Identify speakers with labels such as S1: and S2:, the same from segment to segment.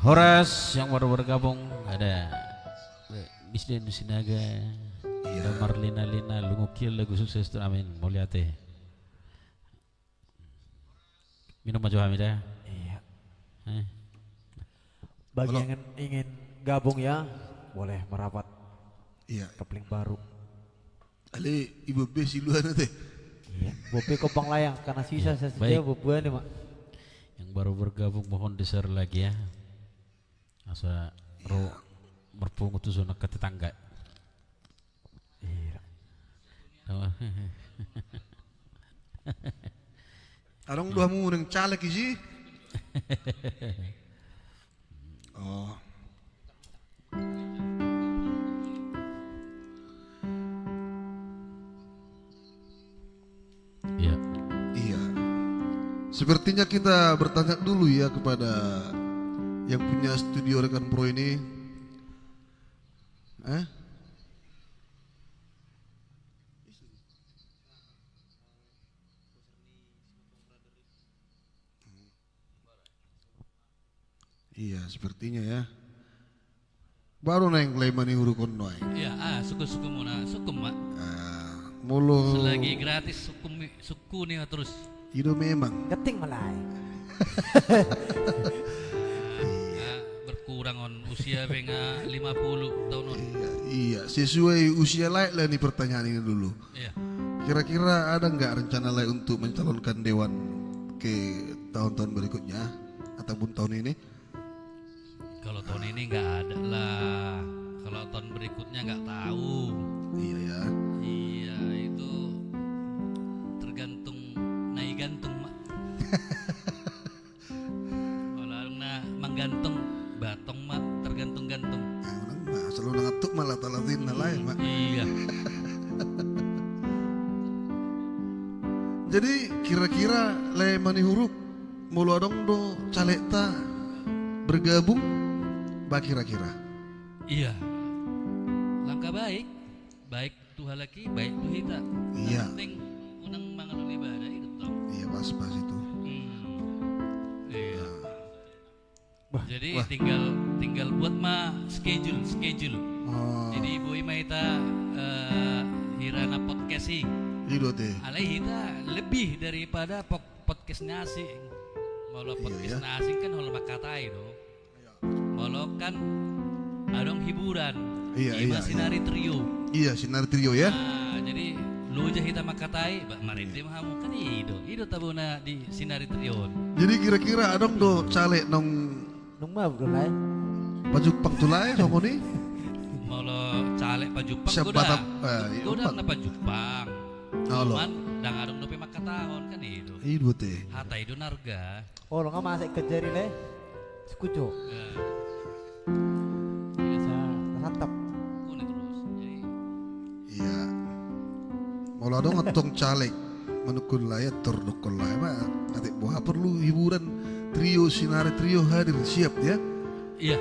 S1: Horas yang baru bergabung ada Bisden Sinaga, ada Marlina Lina Lungukil lagu sukses tuh amin Mulyate. Minum maju Hamidah.
S2: Iya. Bagi yang ingin gabung ya, boleh merapat.
S3: Iya.
S2: Kepling baru.
S3: Ale ibu be siluan teh.
S2: Iya. Bope kopang layang karena sisa
S1: Iya,
S2: saja bobuan mak.
S1: Yang baru bergabung mohon di-share lagi ya. Asa ro merpungut tuh zona ke tetangga.
S2: Iya.
S3: Arong dua mu neng caleg isi. Oh.
S1: Iya.
S3: Iya. Sepertinya kita bertanya dulu ya kepada yang punya studio Rekan Pro ini. Iya, sepertinya ya. Baru neng Leimani Hurukon noy.
S4: Ya, suku-suku muna, suku mak.
S3: Mulu.
S4: Selagi gratis suku nih terus.
S3: Itu memang.
S2: Keting malai.
S4: Berkurang on usia penga 50 tahun on.
S3: Iya, sesuai usia layak lah nih pertanyaan ini dulu.
S4: Iya.
S3: Kira-kira ada nggak rencana lain untuk mencalonkan dewan ke tahun-tahun berikutnya ataupun tahun ini?
S4: Kalau tahun ini nggak ada lah. Kalau tahun berikutnya nggak tahu.
S3: Iya ya.
S4: Iya itu tergantung naik gantung mak. Kalau menggantung batong mak tergantung-gantung.
S3: Nah, selalu ngatuk malah talatin lain mak.
S4: Iya.
S3: Jadi kira-kira le mani huruf mulu adong do caleg ta bergabung ba kira-kira?
S4: Iya. Langkah baik. Baik Tuhan lagi, baik Tuhan kita.
S3: Iya.
S4: Penting unang mangalun ibadah itu toh.
S3: Iya pas-pas itu.
S4: Iya.
S2: Wah,
S4: Jadi
S3: wah.
S4: tinggal buat schedule.
S3: Oh,
S4: Jadi Ibu Imaita hirana podcasting.
S3: itu teh.
S4: Alai kita lebih daripada podcast nasi. Kalau podcast
S3: ya.
S4: nasi kan hal makatai do. Kalau kan adong hiburan.
S3: Iya.
S4: Sinari trio.
S3: Iya, sinar trio ya.
S4: Jadi lu aja kita makatai, maritim hamu kan itu tabuna di sinari trio.
S3: Jadi kira-kira adong do caleg nong
S2: Nung mah bro lai.
S3: Pajupang tulay songo ni.
S4: Kalau caleg pajupang
S3: Siapa
S4: udah,
S3: tap-
S4: udah
S3: empat.
S4: na pajupang.
S3: Halo.
S4: Cuman dang adong dope makatahon kan itu.
S3: Itu teh.
S4: Hata itu narga.
S2: Oh lo nggak masuk kejari le. Sekuco. Bisa santap.
S4: Kuning terus. Jadi
S3: Iya. Mula dong ngetong caleg menukun layar terdukun layar mah nanti buah perlu hiburan trio sinari trio hadir siap ya.
S4: iya.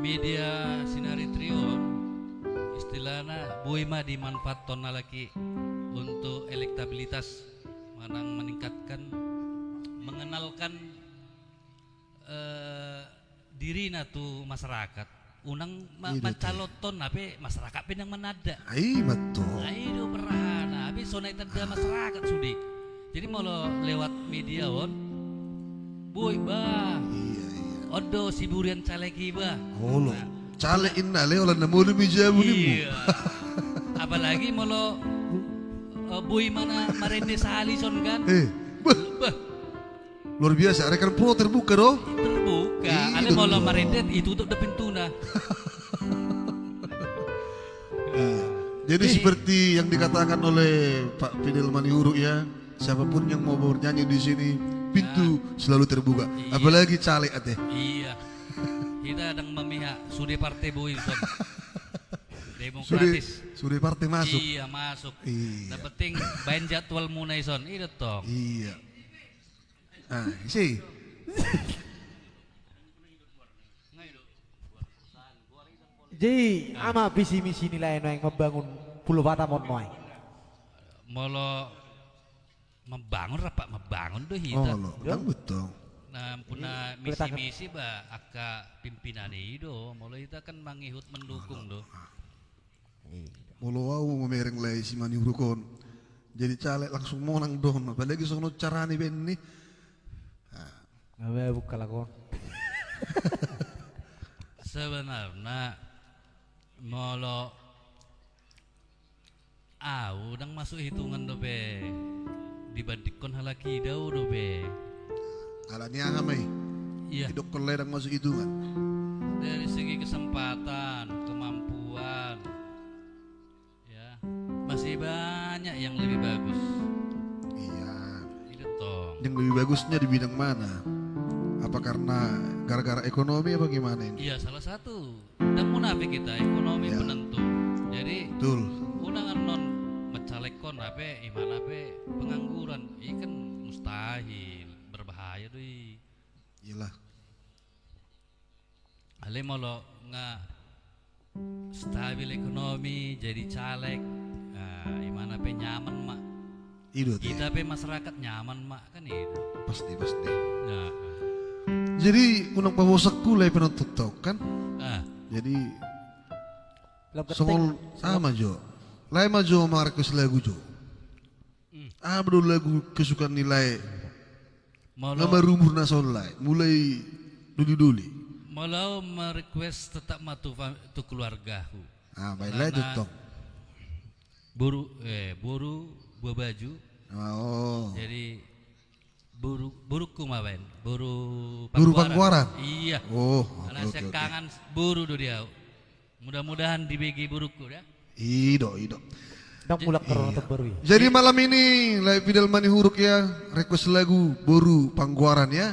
S4: Media sinari trio istilahnya boy mah dimanfaatkan lagi untuk elektabilitas meningkatkan mengenalkan diri natu masyarakat unang mencaloton tapi masyarakat pinang menada
S3: Ai betul.
S4: itu perahana tapi zona tanda masyarakat sudi jadi mau lewat media on boy bah
S3: Iya.
S4: odo siburian calegi bah
S3: Holo. Caleg inna le olah nemu lebih jauh ni.
S4: iya apalagi mau boy mana marende salison kan bah
S3: Luar biasa. Rekan Pro terbuka doh.
S4: terbuka
S3: Iya,
S4: ada mau
S3: betul.
S4: marende itu tutup pintuna
S3: Jadi seperti yang dikatakan oleh Pak Fidel Manihuruk ya, siapapun yang mau bernyanyi di sini, pintu selalu terbuka.
S4: Iya.
S3: Apalagi caleg ate.
S4: iya kita sedang memihak sudi partai boy son
S3: Sudah
S4: demokratis
S3: sudah partai masuk.
S4: iya masuk
S3: Iya.
S4: yang penting bain jadwal munai son itu toh
S3: Iya. Ah, sih.
S2: Jadi ama visi misi nilai yang membangun Pulau Batamon noy.
S4: molo membangun rapak membangun tuh
S3: Oh,
S4: kita
S3: lo, kan betul.
S4: nah puna
S2: Kelihatan.
S4: misi-misi ba aka pimpinan itu mulai kita kan mangihut mendukung do.
S3: Molo au memereng lay si mani urukon. Jadi caleg langsung monang don. Apalagi sono carani benni.
S2: Ngawe buka lakon.
S4: Sebenarnya molo dang masuk hitungan do be dibandingkan halaki dau do be.
S3: Alanya ngamai.
S4: Iya.
S3: Hidup keledang masuk itu kan.
S4: Dari segi kesempatan, kemampuan, ya masih banyak yang lebih bagus.
S3: Iya.
S4: Itu toh.
S3: Yang lebih bagusnya di bidang mana? Apa karena gara-gara ekonomi apa gimana ini?
S4: Iya salah satu. Dan munafik kita ekonomi
S3: Ya.
S4: penentu. Jadi
S3: Betul.
S4: undangan non mencalekon apa iman apa pengangguran ikan mustahil berbahaya doi.
S3: Iyalah.
S4: Ale molo nggak stabil ekonomi jadi caleg, iman apa nyaman mak.
S3: Itu tuh.
S4: Kita pe masyarakat nyaman mak kan itu.
S3: Pasti pasti.
S4: Nah,
S3: Jadi unang pabosakku lay penonton tau kan? Jadi
S2: Lam keting.
S3: songol sama jo. Lay majo markus lagu jo. Abdo lagu kesukaan nilai.
S4: Molo
S3: Nama rumur nasional lay. Mulai duli-duli.
S4: molo merequest tetap matu tu keluargaku.
S3: Baiklah itu
S4: Karena
S3: tong.
S4: buru buah baju.
S3: Oh.
S4: Jadi buruku maben,
S3: Buru Pangkuaran?
S4: Iya.
S3: Oh.
S4: Karena saya kangen buru do dia. Mudah-mudahan dibagi buruku ya.
S3: Ido.
S2: Dang mulak corona terbaru ya.
S3: Jadi malam ini lay Fidel Mani Huruk ya request lagu Boru Pangkuaran ya.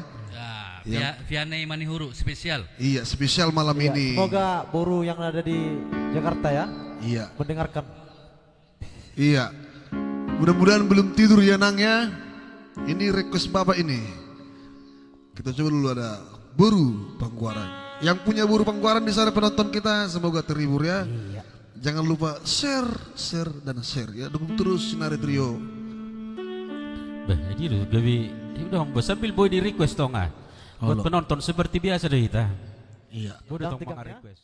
S4: Ya, Vianney Manihuru spesial.
S3: Iya spesial malam
S2: Iya,
S3: ini.
S2: semoga buruh yang ada di Jakarta ya
S3: Iya.
S2: mendengarkan.
S3: Iya. Mudah-mudahan belum tidur ya Nang ya. Ini request Bapak ini. Kita coba dulu ada Boru Pangkuaran. Yang punya Boru Pangkuaran di sana penonton kita semoga terhibur ya.
S2: Iya.
S3: Jangan lupa share dan share ya. Dukung terus Sinari Trio.
S1: Bah, jadi lu gawi udah sambil boy di request dong ah. Buat
S3: Allah.
S1: penonton seperti biasa deh kita.
S3: Iya.
S1: Boy
S2: Dang
S1: dong
S2: tigang
S1: mga
S2: ya.
S1: request.